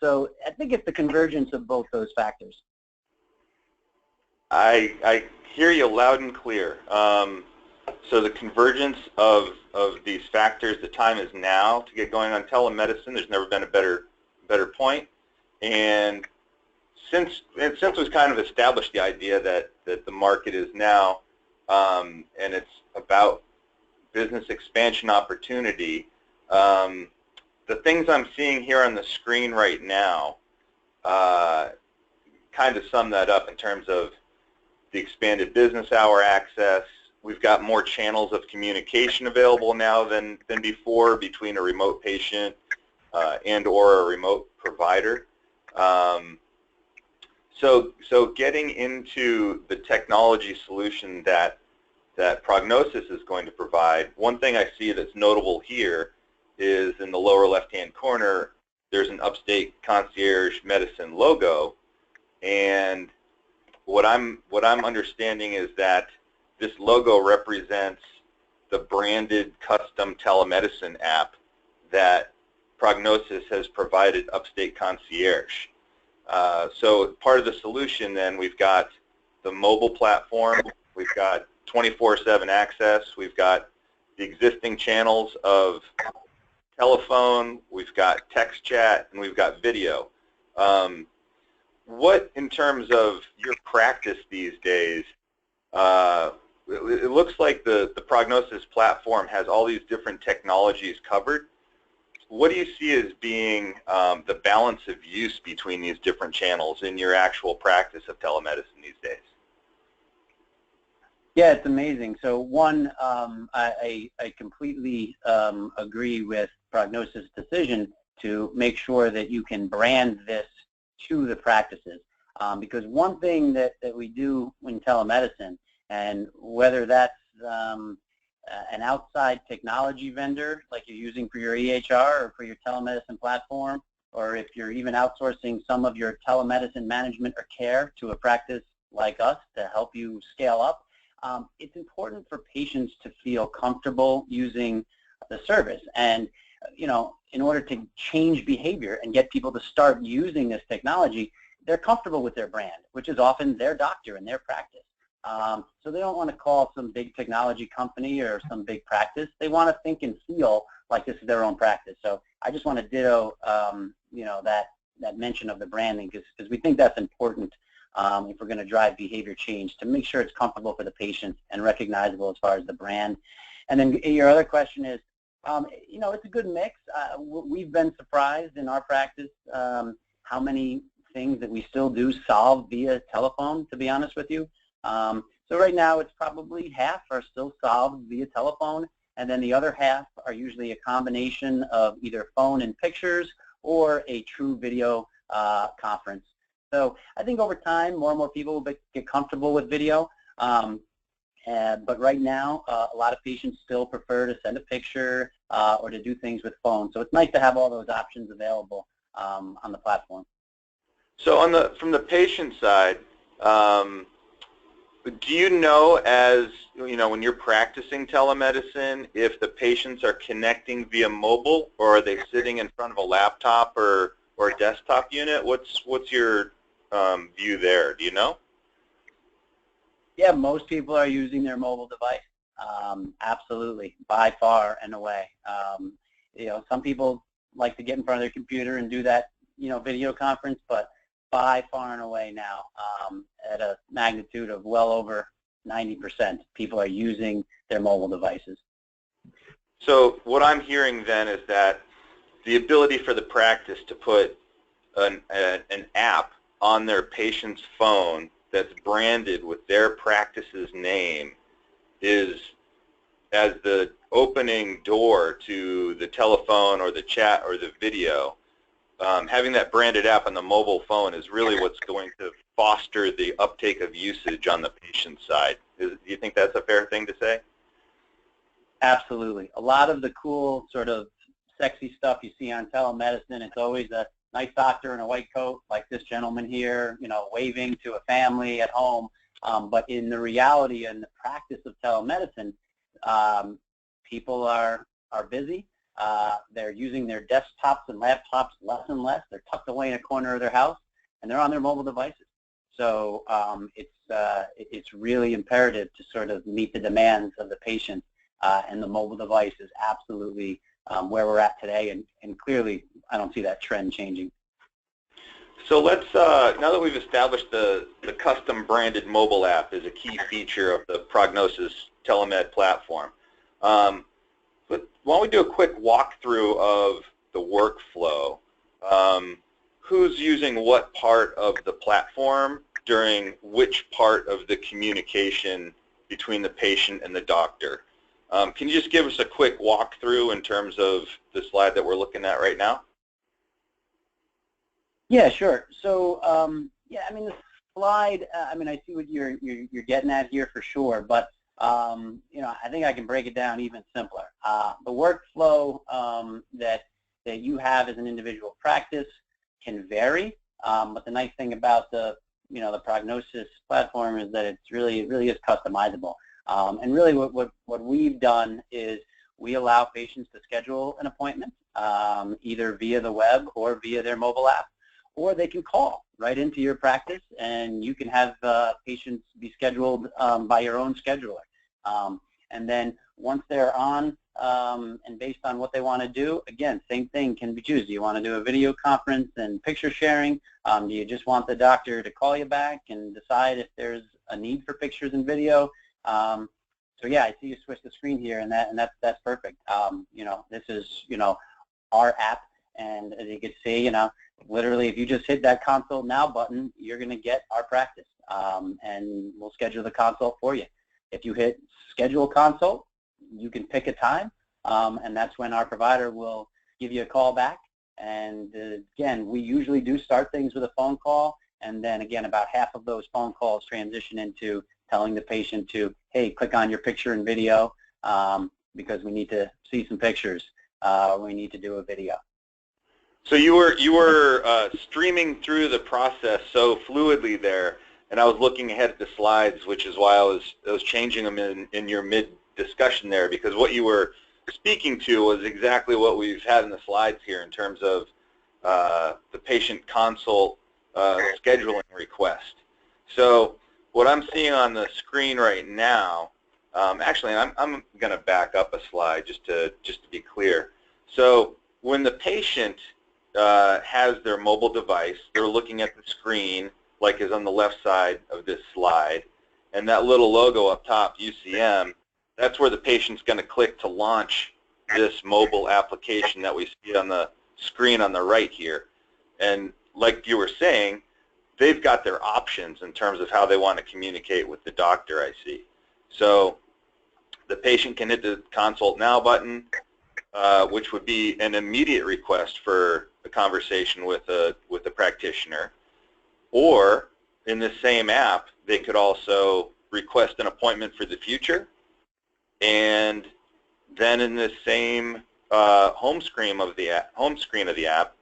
So I think it's the convergence of both those factors. I hear you loud and clear. So the convergence of these factors, the time is now to get going on telemedicine. There's never been a better point. And since we've kind of established the idea that the market is now, and it's about business expansion opportunity, the things I'm seeing here on the screen right now kind of sum that up in terms of the expanded business hour access. We've got more channels of communication available now than before between a remote patient and or a remote provider. So getting into the technology solution that PrognoCIS is going to provide, one thing I see that's notable here is in the lower left-hand corner, there's an Upstate Concierge Medicine logo, and what I'm understanding is that this logo represents the branded custom telemedicine app that PrognoCIS has provided Upstate Concierge. So part of the solution then, we've got the mobile platform, we've got 24/7 access, we've got the existing channels of telephone, we've got text chat, and we've got video. What, in terms of your practice these days, it looks like the PrognoCIS platform has all these different technologies covered. What do you see as being the balance of use between these different channels in your actual practice of telemedicine these days? Yeah, it's amazing. So one, I completely agree with PrognoCIS' decision to make sure that you can brand this to the practices. Because one thing that we do in telemedicine, and whether that's an outside technology vendor like you're using for your EHR or for your telemedicine platform, or if you're even outsourcing some of your telemedicine management or care to a practice like us to help you scale up, it's important for patients to feel comfortable using the service. And, you know, in order to change behavior and get people to start using this technology, they're comfortable with their brand, which is often their doctor and their practice. So they don't want to call some big technology company or some big practice. They want to think and feel like this is their own practice. So I just want to ditto, you know, that mention of the branding, because we think that's important if we're going to drive behavior change, to make sure it's comfortable for the patient and recognizable as far as the brand. And then your other question is, you know, it's a good mix. We've been surprised in our practice how many things that we still do solve via telephone, to be honest with you. So right now it's probably half are still solved via telephone, and then the other half are usually a combination of either phone and pictures or a true video conference. So I think over time more and more people will get comfortable with video, but right now a lot of patients still prefer to send a picture or to do things with phone. So it's nice to have all those options available on the platform. So from the patient side, do you know, as you know, when you're practicing telemedicine, if the patients are connecting via mobile, or are they sitting in front of a laptop or a desktop unit? What's your view there? Do you know? Yeah, most people are using their mobile device. Absolutely, by far and away. You know, some people like to get in front of their computer and do that, you know, video conference, but by far and away now, at a magnitude of well over 90%, people are using their mobile devices. So what I'm hearing then is that the ability for the practice to put an app on their patient's phone that's branded with their practice's name is as the opening door to the telephone or the chat or the video. Having that branded app on the mobile phone is really what's going to foster the uptake of usage on the patient side. Do you think that's a fair thing to say? Absolutely. A lot of the cool sort of sexy stuff you see on telemedicine, it's always a nice doctor in a white coat like this gentleman here, you know, waving to a family at home. But in the reality and the practice of telemedicine, people are busy. They're using their desktops and laptops less and less. They're tucked away in a corner of their house, and they're on their mobile devices. So it's really imperative to sort of meet the demands of the patient, and the mobile device is absolutely where we're at today, and clearly I don't see that trend changing. So let's, now that we've established the custom branded mobile app is a key feature of the PrognoCIS Telemed platform, but why don't we do a quick walkthrough of the workflow? Who's using what part of the platform during which part of the communication between the patient and the doctor? Can you just give us a quick walkthrough in terms of the slide that we're looking at right now? Yeah, sure. So, yeah, I mean, the slide, I mean, I see what you're getting at here for sure, but, you know, I think I can break it down even simpler. The workflow that you have as an individual practice can vary, but the nice thing about the PrognoCIS platform is that it really is customizable. And really what we've done is we allow patients to schedule an appointment either via the web or via their mobile app, or they can call right into your practice and you can have patients be scheduled by your own scheduler. And then once they're on and based on what they want to do, again, same thing can be chosen. Do you want to do a video conference and picture sharing? Do you just want the doctor to call you back and decide if there's a need for pictures and video? So yeah, I see you switch the screen here, and that's perfect. You know, this is our app, and as you can see, literally if you just hit that consult now button, you're going to get our practice, and we'll schedule the consult for you. If you hit schedule consult, you can pick a time, and that's when our provider will give you a call back. And again, we usually do start things with a phone call, and then again, about half of those phone calls transition into telling the patient to, hey, click on your picture and video because we need to see some pictures. We need to do a video. So you were streaming through the process so fluidly there, and I was looking ahead at the slides, which is why I was changing them in your mid-discussion there, because what you were speaking to was exactly what we've had in the slides here in terms of the patient consult scheduling request. So what I'm seeing on the screen right now, actually I'm going to back up a slide just to be clear. So when the patient has their mobile device, they're looking at the screen like is on the left side of this slide, and that little logo up top, UCM, that's where the patient's going to click to launch this mobile application that we see on the screen on the right here. And like you were saying, they've got their options in terms of how they want to communicate with the doctor, I see. So the patient can hit the Consult Now button, which would be an immediate request for a conversation with a practitioner. Or in the same app, they could also request an appointment for the future. And then in the same home screen of the app,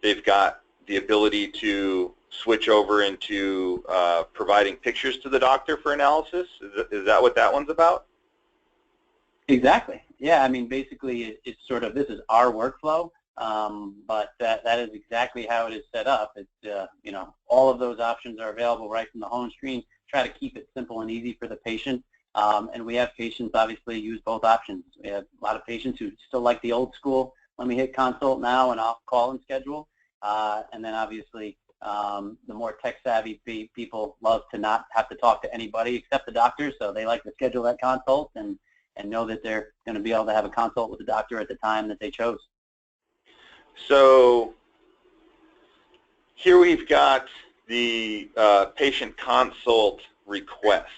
they've got the ability to switch over into providing pictures to the doctor for analysis. Is that what that one's about? Exactly. Yeah, I mean, basically, it's sort of, this is our workflow, but that is exactly how it is set up. It's, all of those options are available right from the home screen. Try to keep it simple and easy for the patient. And we have patients obviously use both options. We have a lot of patients who still like the old school, let me hit Consult Now and I'll call and schedule. And then obviously the more tech-savvy people love to not have to talk to anybody except the doctor, so they like to schedule that consult and know that they're going to be able to have a consult with the doctor at the time that they chose. So here we've got the patient consult request.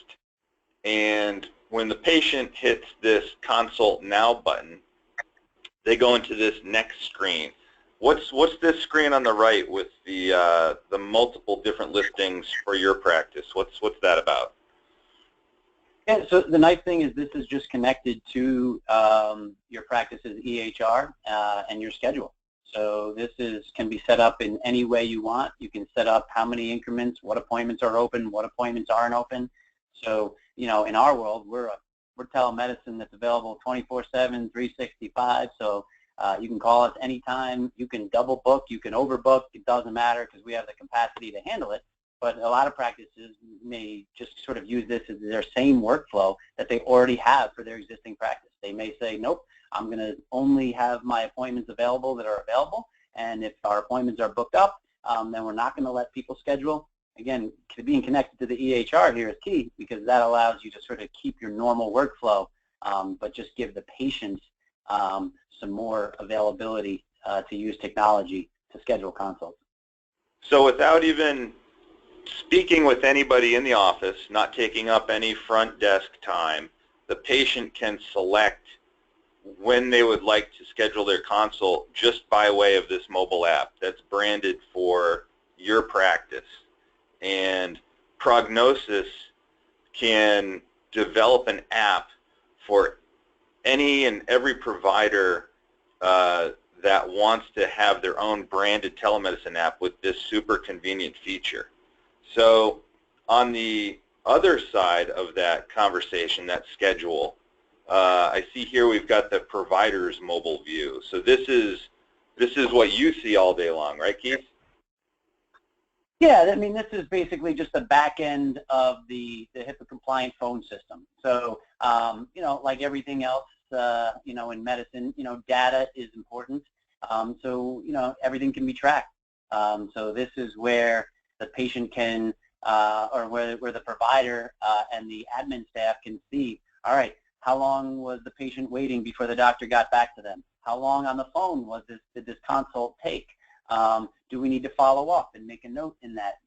And when the patient hits this Consult Now button, they go into this next screen. What's this screen on the right with the multiple different listings for your practice? What's that about? Yeah, so the nice thing is this is just connected to your practice's EHR and your schedule. So this can be set up in any way you want. You can set up how many increments, what appointments are open, what appointments aren't open. So, in our world, we're telemedicine that's available 24/7, 365. So You can call us anytime. You can double book. You can overbook. It doesn't matter because we have the capacity to handle it. But a lot of practices may just sort of use this as their same workflow that they already have for their existing practice. They may say, nope, I'm going to only have my appointments available that are available. And if our appointments are booked up, then we're not going to let people schedule. Again, being connected to the EHR here is key because that allows you to sort of keep your normal workflow, but just give the patients some more availability to use technology to schedule consults. So without even speaking with anybody in the office, not taking up any front desk time, the patient can select when they would like to schedule their consult just by way of this mobile app that's branded for your practice. And PrognoCIS can develop an app for any and every provider that wants to have their own branded telemedicine app with this super convenient feature. So on the other side of that conversation, that schedule, I see here we've got the provider's mobile view. So this is what you see all day long, right, Keith? Yeah, I mean, this is basically just the back end of the HIPAA compliant phone system. So, you know, like everything else, you know, in medicine, you know, data is important. So, you know, everything can be tracked. So this is where the patient can, or where the provider and the admin staff can see, all right, how long was the patient waiting before the doctor got back to them? How long on the phone did this consult take? Do we need to follow up and make a note in that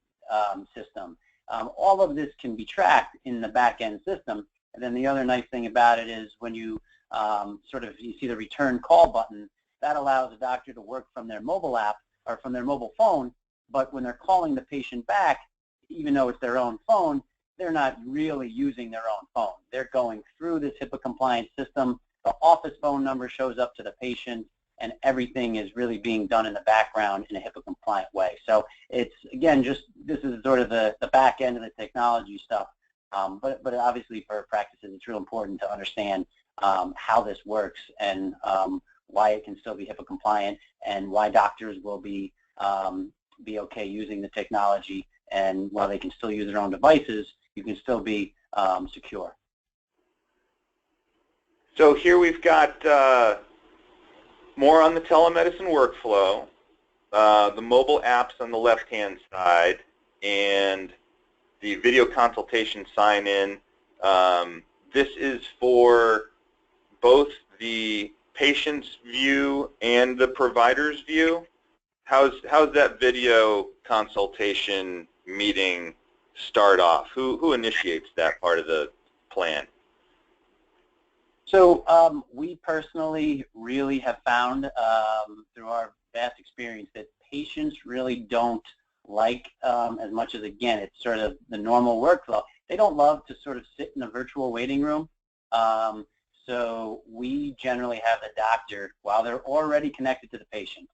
system? All of this can be tracked in the back-end system. And then the other nice thing about it is when you you see the return call button, that allows a doctor to work from their mobile app or from their mobile phone, but when they're calling the patient back, even though it's their own phone, they're not really using their own phone. They're going through this HIPAA compliant system. The office phone number shows up to the patient, and everything is really being done in the background in a HIPAA compliant way. So it's, again, just this is sort of the back end of the technology stuff. But obviously for practices, it's real important to understand how this works and why it can still be HIPAA compliant and why doctors will be okay using the technology, and while they can still use their own devices, you can still be secure. So here we've got more on the telemedicine workflow, the mobile apps on the left-hand side, and the video consultation sign-in. This is for both the patient's view and the provider's view. How's that video consultation meeting start off? Who initiates that part of the plan? So we personally really have found through our vast experience that patients really don't like as much as, again, it's sort of the normal workflow. They don't love to sort of sit in a virtual waiting room. So we generally have the doctor, while they're already connected to the patient,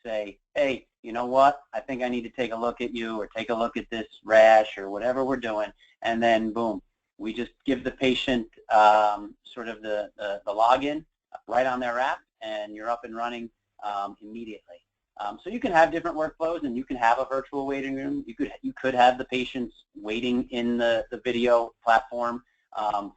say, hey, you know what, I think I need to take a look at you or take a look at this rash or whatever we're doing, and then boom, we just give the patient sort of the login right on their app, and you're up and running immediately. So you can have different workflows, and you can have a virtual waiting room. You could have the patients waiting in the video platform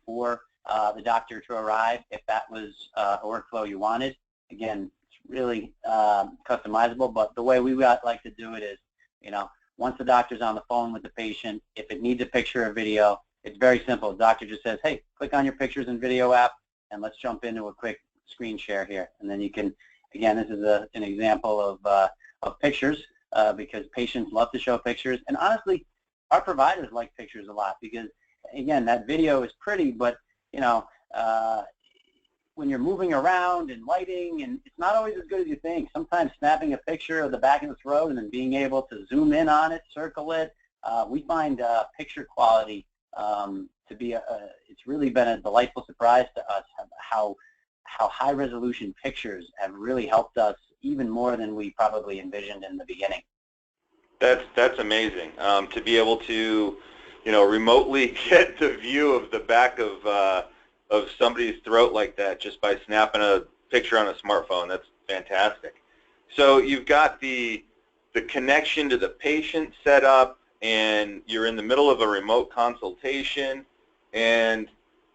for the doctor to arrive if that was a workflow you wanted. Again, it's really customizable, but the way we like to do it is, you know, once the doctor's on the phone with the patient, if it needs a picture or video, it's very simple. The doctor just says, hey, click on your pictures and video app, and let's jump into a quick screen share here. And then you can, again, this is an example of pictures because patients love to show pictures. And honestly, our providers like pictures a lot because, again, that video is pretty, but, you know, when you're moving around and lighting, and it's not always as good as you think. Sometimes snapping a picture of the back of the throat and then being able to zoom in on it, circle it, we find picture quality to be it's really been a delightful surprise to us how high resolution pictures have really helped us even more than we probably envisioned in the beginning. That's amazing to be able to, you know, remotely get the view of the back of somebody's throat like that just by snapping a picture on a smartphone. That's fantastic. So you've got the connection to the patient set up, and you're in the middle of a remote consultation, and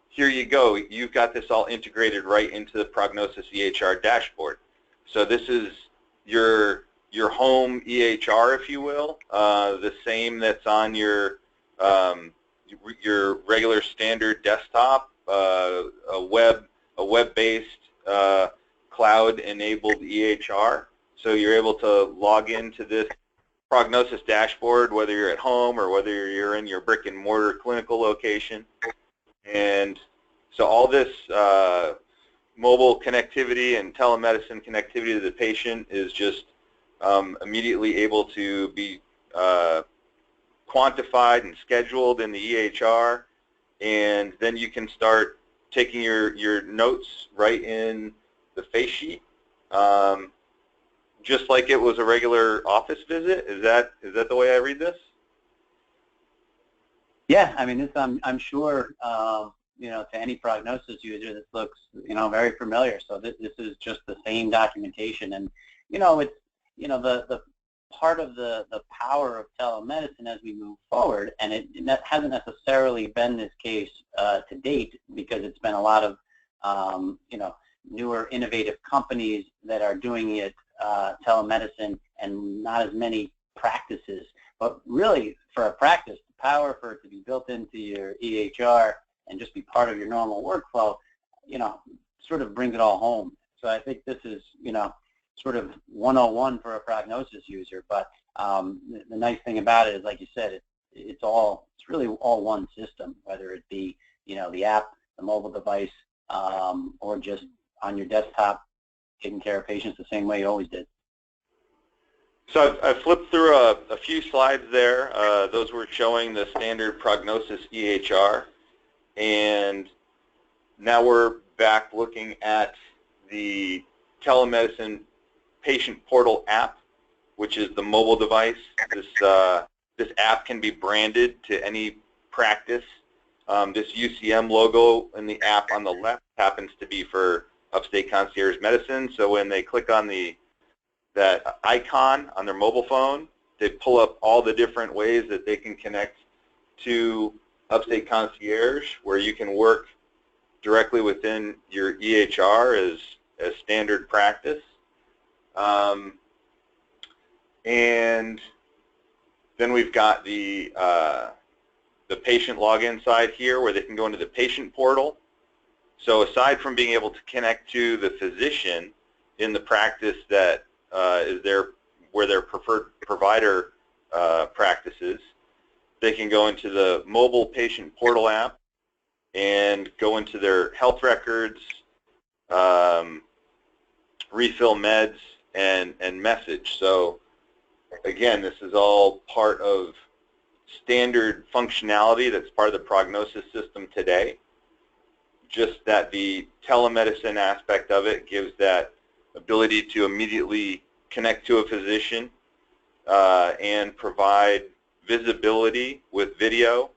here you go. You've got this all integrated right into the PrognoCIS EHR dashboard. So this is your home EHR, if you will, the same that's on your regular standard desktop, a web-based cloud-enabled EHR. So you're able to log into this PrognoCIS dashboard, whether you're at home or whether you're in your brick-and-mortar clinical location. And so all this mobile connectivity and telemedicine connectivity to the patient is just immediately able to be quantified and scheduled in the EHR, and then you can start taking your notes right in the face sheet, just like it was a regular office visit. Is that the way I read this? Yeah, I mean, this I'm sure to any PrognoCIS user, this looks very familiar. So this is just the same documentation, and it's the part of the power of telemedicine as we move forward, and that hasn't necessarily been this case to date, because it's been a lot of newer innovative companies that are doing it telemedicine, and not as many practices. But really, for a practice, the power for it to be built into your EHR and just be part of your normal workflow, sort of brings it all home. So I think this is sort of 101 for a PrognoCIS user. But the nice thing about it is, like you said, it's really all one system, whether it be the app, the mobile device, or just on your desktop, taking care of patients the same way you always did. So I've flipped through a few slides there. Those were showing the standard PrognoCIS EHR, and now we're back looking at the telemedicine patient portal app, which is the mobile device. This app can be branded to any practice. This UCM logo in the app on the left happens to be for Upstate Concierge Medicine. So when they click on that icon on their mobile phone, they pull up all the different ways that they can connect to Upstate Concierge, where you can work directly within your EHR as standard practice. And then we've got the patient login side here, where they can go into the patient portal. So aside from being able to connect to the physician in the practice that is where their preferred provider practices, they can go into the mobile patient portal app and go into their health records, refill meds, and message. So again, this is all part of standard functionality that's part of the PrognoCIS system today. Just that the telemedicine aspect of it gives that ability to immediately connect to a physician and provide visibility with video,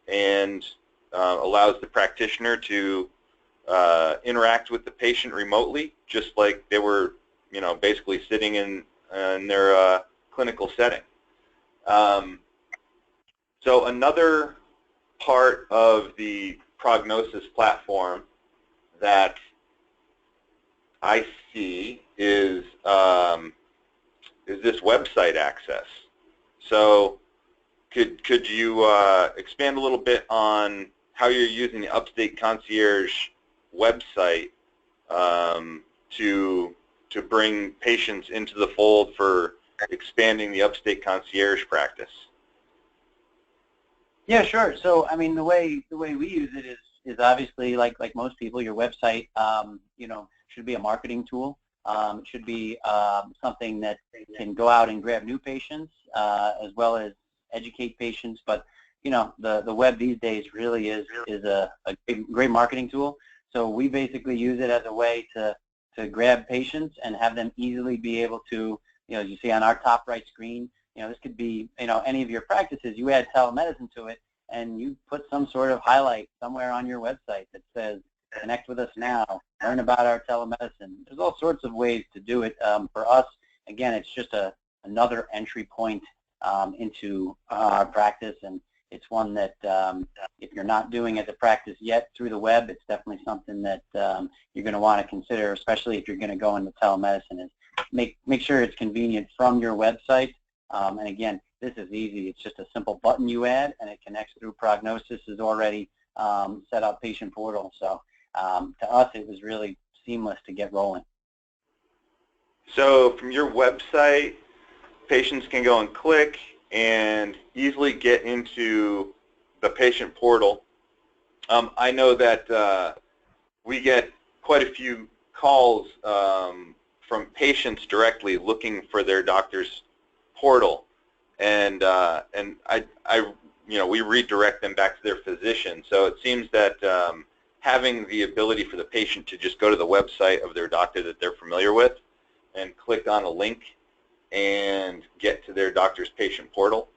and allows the practitioner to interact with the patient remotely, just like they were, basically sitting in their clinical setting. So another part of the PrognoCIS platform that I see is this website access. So could you expand a little bit on how you're using the Upstate Concierge website to bring patients into the fold for expanding the Upstate Concierge practice? Yeah, sure. So I mean, the way we use it is obviously like most people, your website should be a marketing tool. It should be something that can go out and grab new patients as well as educate patients. But the web these days really is a great marketing tool. So we basically use it as a way to grab patients and have them easily be able to, as you see on our top right screen, this could be any of your practices. You add telemedicine to it, and you put some sort of highlight somewhere on your website that says, connect with us now, learn about our telemedicine. There's all sorts of ways to do it. For us, again, it's just another entry point into our practice, and it's one that if you're not doing as a practice yet through the web, it's definitely something that you're going to want to consider, especially if you're going to go into telemedicine. Is make sure it's convenient from your website. And again, this is easy. It's just a simple button you add, and it connects through PrognoCIS is already set up patient portal. So to us, it was really seamless to get rolling. So from your website, patients can go and click and easily get into the patient portal. I know that we get quite a few calls from patients directly looking for their doctor's portal, and we redirect them back to their physician. So it seems that having the ability for the patient to just go to the website of their doctor that they're familiar with and click on a link and get to their doctor's patient portal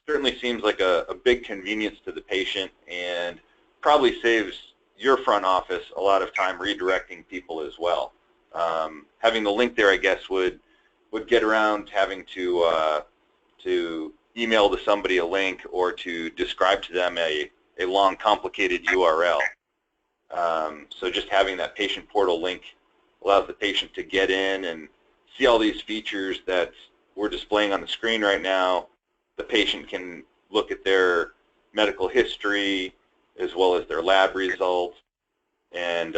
certainly seems like a big convenience to the patient, and probably saves your front office a lot of time redirecting people as well. Having the link there, I guess, would get around having to email to somebody a link or to describe to them a long, complicated URL. So just having that patient portal link allows the patient to get in and see all these features that we're displaying on the screen right now. The patient can look at their medical history as well as their lab results and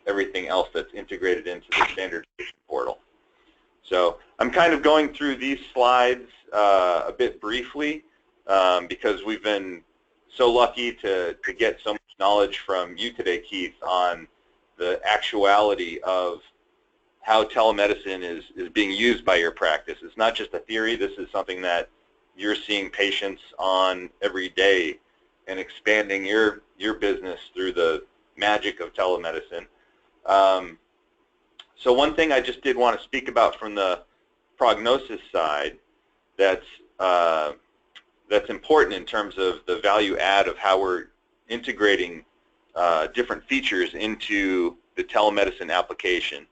everything else that's integrated into the standard patient portal. So I'm kind of going through these slides a bit briefly because we've been so lucky to get so much knowledge from you today, Keith, on the actuality of how telemedicine is being used by your practice. It's not just a theory. This is something that you're seeing patients on every day and expanding your business through the magic of telemedicine. So one thing I just did want to speak about from the PrognoCIS side that's important in terms of the value add of how we're integrating different features into the telemedicine application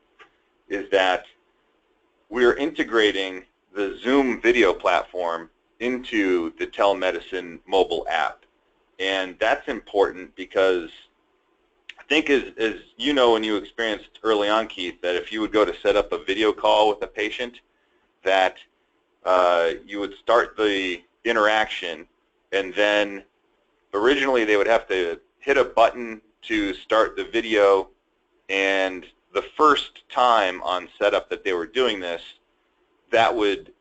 is that we're integrating the Zoom video platform into the telemedicine mobile app. And that's important because I think as you know, when you experienced early on, Keith, that if you would go to set up a video call with a patient, that you would start the interaction, and then originally they would have to hit a button to start the video, and the first time on setup that they were doing this, that would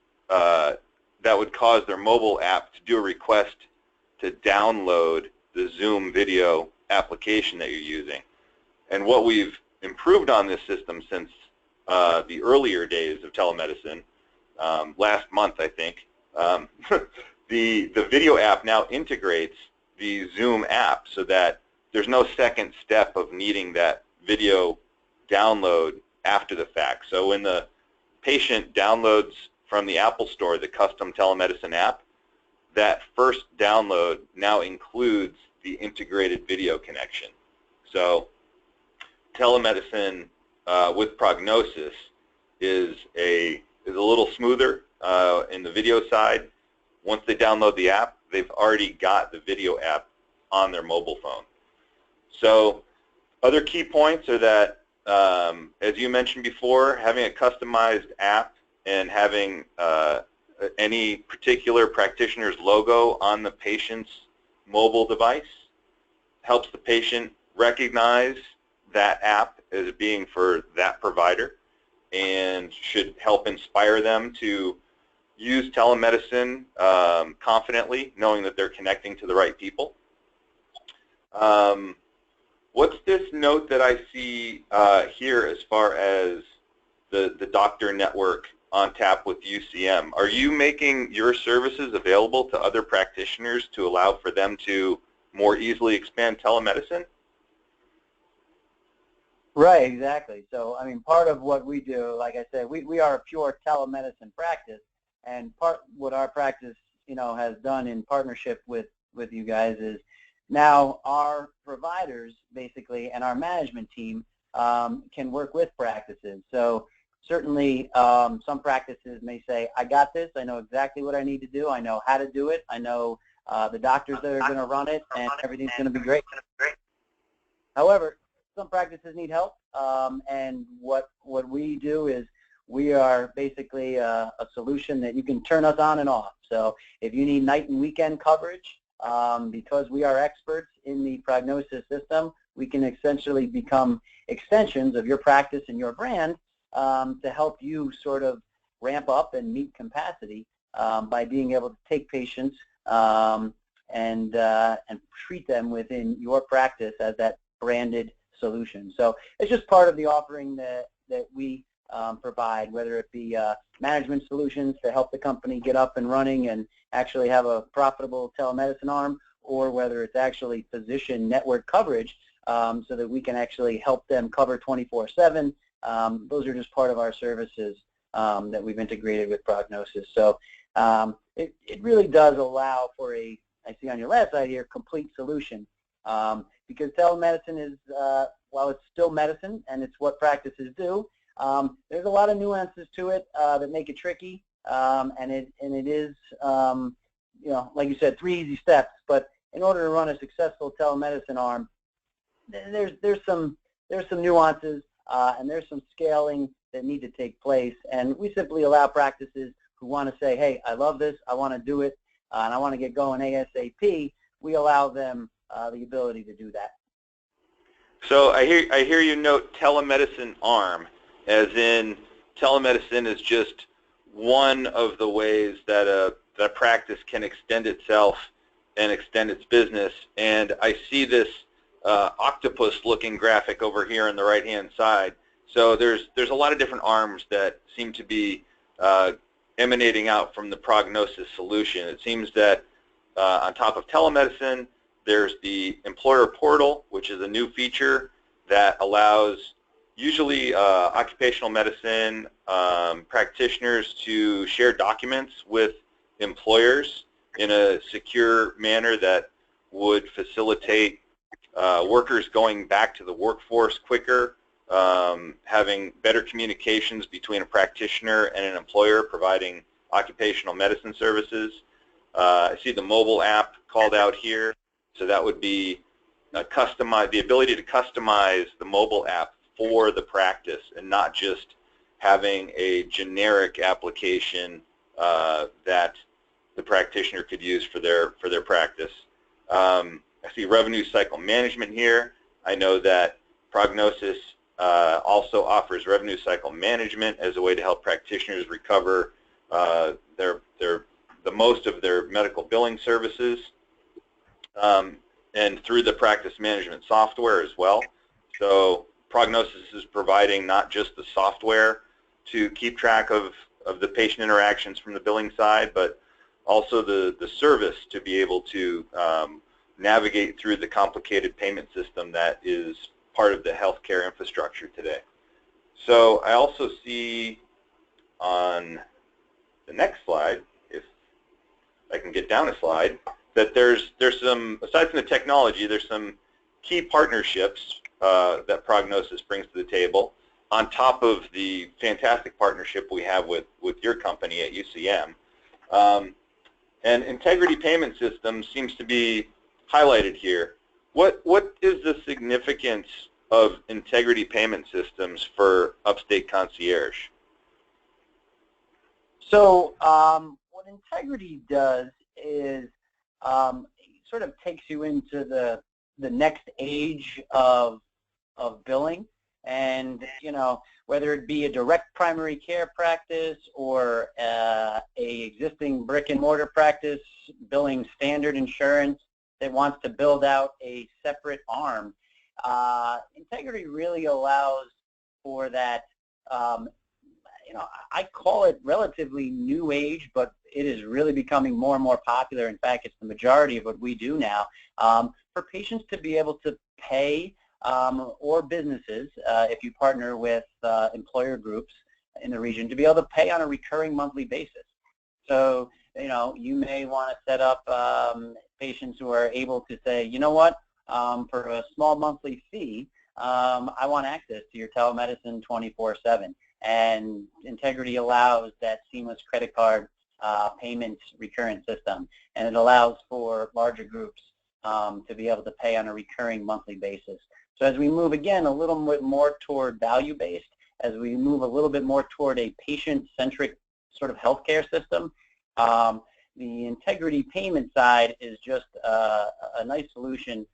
cause their mobile app to do a request to download the Zoom video application that you're using. And what we've improved on this system since the earlier days of telemedicine, last month I think, the video app now integrates the Zoom app so that there's no second step of needing that video download after the fact. So when the patient downloads from the Apple Store the custom telemedicine app, that first download now includes the integrated video connection. So telemedicine with PrognoCIS is a little smoother in the video side. Once they download the app, they've already got the video app on their mobile phone. So other key points are that, as you mentioned before, having a customized app and having any particular practitioner's logo on the patient's mobile device helps the patient recognize that app as being for that provider and should help inspire them to use telemedicine confidently, knowing that they're connecting to the right people. What's this note that I see here as far as the doctor network on tap with UCM? Are you making your services available to other practitioners to allow for them to more easily expand telemedicine? Right, exactly. So, I mean, part of what we do, like I said, we are a pure telemedicine practice, and what our practice, has done in partnership with you guys is Now our providers basically and our management team can work with practices. So certainly some practices may say, I got this, I know exactly what I need to do, I know how to do it, I know the doctors that are going to run it, and everything's going to be great. However, some practices need help, and what we do is we are basically a solution that you can turn us on and off. So if you need night and weekend coverage, because we are experts in the PrognoCIS system, we can essentially become extensions of your practice and your brand to help you sort of ramp up and meet capacity by being able to take patients and treat them within your practice as that branded solution. So it's just part of the offering that we provide, whether it be management solutions to help the company get up and running and actually have a profitable telemedicine arm, or whether it's actually physician network coverage so that we can actually help them cover 24/7. Those are just part of our services that we've integrated with PrognoCIS. So it really does allow for I see on your last slide here, complete solution. Because telemedicine is, while it's still medicine and it's what practices do, there's a lot of nuances to it that make it tricky, and it is, you know, like you said, 3 easy steps. But in order to run a successful telemedicine arm, there's some nuances and there's some scaling that need to take place. And we simply allow practices who want to say, hey, I love this, I want to do it, and I want to get going ASAP. We allow them the ability to do that. So I hear you note telemedicine arm, as in telemedicine is just one of the ways that a practice can extend itself and extend its business. And I see this octopus-looking graphic over here on the right-hand side. So there's a lot of different arms that seem to be emanating out from the PrognoCIS solution. It seems that on top of telemedicine, there's the employer portal, which is a new feature that allows usually occupational medicine practitioners to share documents with employers in a secure manner that would facilitate workers going back to the workforce quicker, having better communications between a practitioner and an employer providing occupational medicine services. I see the mobile app called out here. So that would be the ability to customize the mobile app for the practice and not just having a generic application that the practitioner could use for their practice. I see revenue cycle management here. I know that PrognoCIS also offers revenue cycle management as a way to help practitioners recover the most of their medical billing services. And through the practice management software as well. So PrognoCIS is providing not just the software to keep track of the patient interactions from the billing side, but also the service to be able to navigate through the complicated payment system that is part of the healthcare infrastructure today. So I also see on the next slide, if I can get down a slide, that there's some, aside from the technology, there's some key partnerships that PrognoCIS brings to the table on top of the fantastic partnership we have with your company at UCM. And integrity payment system seems to be highlighted here. What is the significance of integrity payment systems for Upstate Concierge? So what integrity does is sort of takes you into the next age of billing, and you know, whether it be a direct primary care practice or a existing brick and mortar practice billing standard insurance that wants to build out a separate arm, integrity really allows for that. You know, I call it relatively new age, but it is really becoming more and more popular. In fact, it's the majority of what we do now, for patients to be able to pay, or businesses, if you partner with employer groups in the region, to be able to pay on a recurring monthly basis. So, you know, you may want to set up patients who are able to say, you know what, for a small monthly fee, I want access to your telemedicine 24/7. And Integrity allows that seamless credit card payment recurrent system, and it allows for larger groups to be able to pay on a recurring monthly basis. So as we move, again, a little bit more toward value-based, as we move a little bit more toward a patient-centric sort of healthcare system, the Integrity payment side is just a nice solution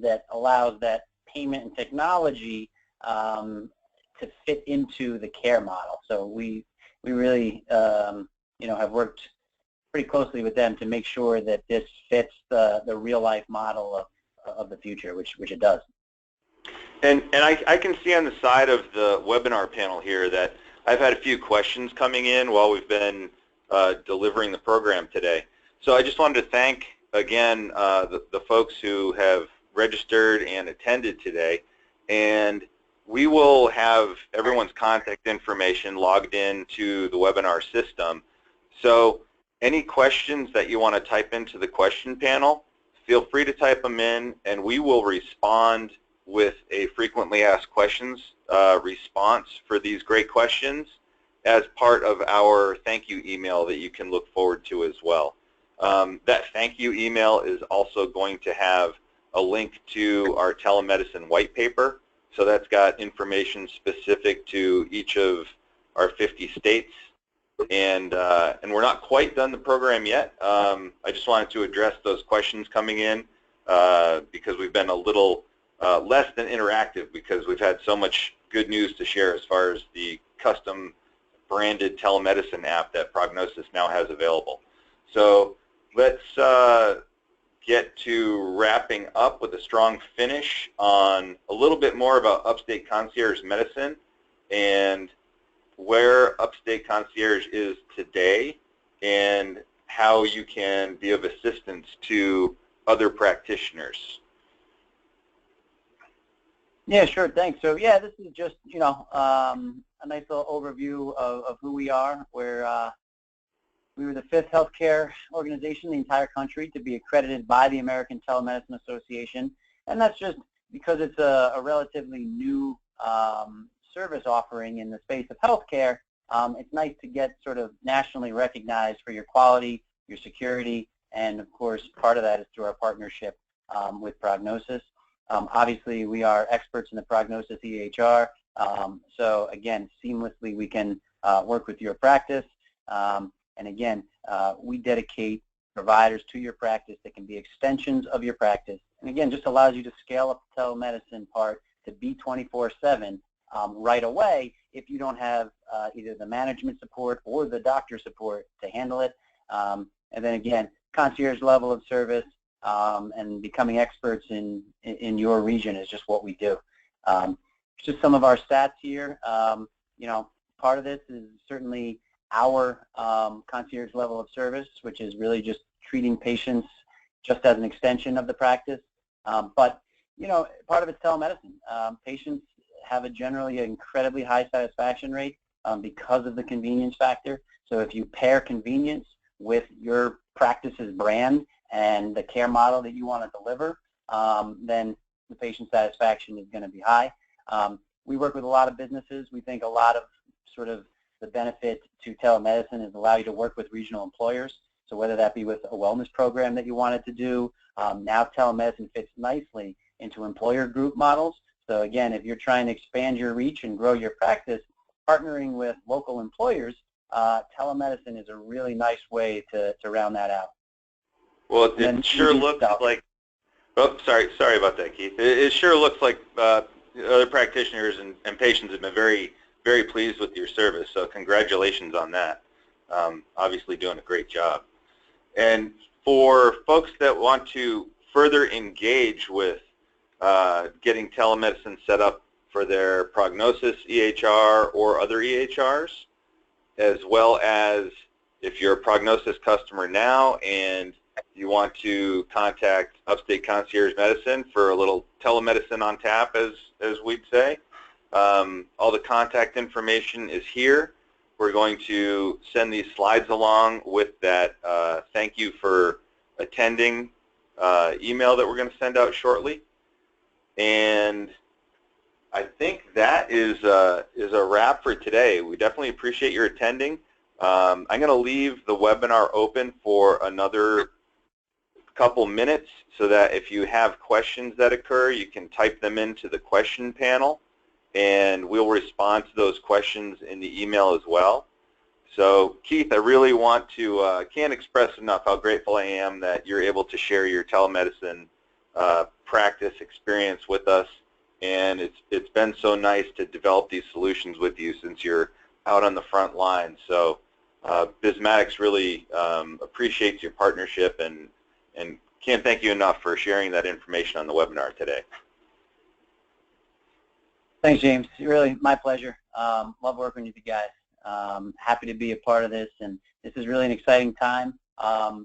that allows that payment and technology to fit into the care model. So we really have worked pretty closely with them to make sure that this fits the real life model of the future, which it does. And I can see on the side of the webinar panel here that I've had a few questions coming in while we've been delivering the program today. So I just wanted to thank again the folks who have registered and attended today, and we will have everyone's contact information logged into the webinar system. So any questions that you want to type into the question panel, feel free to type them in, and we will respond with a frequently asked questions response for these great questions as part of our thank you email that you can look forward to as well. That thank you email is also going to have a link to our telemedicine white paper. So that's got information specific to each of our 50 states. And we're not quite done the program yet. I just wanted to address those questions coming in because we've been a little less than interactive because we've had so much good news to share as far as the custom branded telemedicine app that PrognoCIS now has available. So let's get to wrapping up with a strong finish on a little bit more about Upstate Concierge Medicine and where Upstate Concierge is today and how you can be of assistance to other practitioners. Yeah, sure, thanks. So yeah, this is just, a nice little overview of who we are. We were the 5th healthcare organization in the entire country to be accredited by the American Telemedicine Association, and that's just because it's a relatively new service offering in the space of healthcare. It's nice to get sort of nationally recognized for your quality, your security, and of course part of that is through our partnership with PrognoCIS. Obviously we are experts in the PrognoCIS EHR, so again, seamlessly we can work with your practice. And again, we dedicate providers to your practice that can be extensions of your practice. And again, just allows you to scale up the telemedicine part to be 24/7 right away if you don't have either the management support or the doctor support to handle it. And then again, concierge level of service and becoming experts in your region is just what we do. Just some of our stats here. Part of this is certainly our concierge level of service, which is really just treating patients just as an extension of the practice. But part of it's telemedicine. Patients have a generally incredibly high satisfaction rate because of the convenience factor. So if you pair convenience with your practice's brand and the care model that you want to deliver, then the patient satisfaction is going to be high. We work with a lot of businesses. We think a lot of sort of the benefit to telemedicine is allow you to work with regional employers. So whether that be with a wellness program that you wanted to do, now telemedicine fits nicely into employer group models. So again, if you're trying to expand your reach and grow your practice, partnering with local employers, telemedicine is a really nice way to round that out. Well, it sure looks like, oh, sorry about that, Keith. It sure looks like other practitioners and patients have been very, very pleased with your service, so congratulations on that. Obviously doing a great job. And for folks that want to further engage with getting telemedicine set up for their PrognoCIS EHR or other EHRs, as well as if you're a PrognoCIS customer now and you want to contact Upstate Concierge Medicine for a little telemedicine on tap, as we'd say, all the contact information is here. We're going to send these slides along with that thank you for attending email that we're going to send out shortly. And I think that is a wrap for today. We definitely appreciate your attending. I'm going to leave the webinar open for another couple minutes so that if you have questions that occur, you can type them into the question panel, and we'll respond to those questions in the email as well. So Keith, I really want to, can't express enough how grateful I am that you're able to share your telemedicine practice experience with us, and it's been so nice to develop these solutions with you since you're out on the front line. So Bismatics really appreciates your partnership and can't thank you enough for sharing that information on the webinar today. Thanks, James. Really, my pleasure. Love working with you guys. Happy to be a part of this, and this is really an exciting time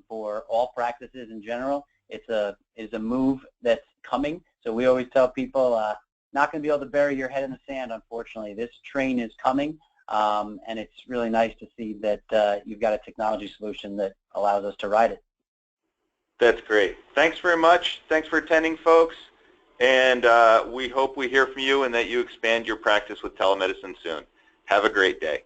for all practices in general. It's a move that's coming, so we always tell people not going to be able to bury your head in the sand, unfortunately. This train is coming, and it's really nice to see that you've got a technology solution that allows us to ride it. That's great. Thanks very much. Thanks for attending, folks, and we hope we hear from you and that you expand your practice with telemedicine soon. Have a great day.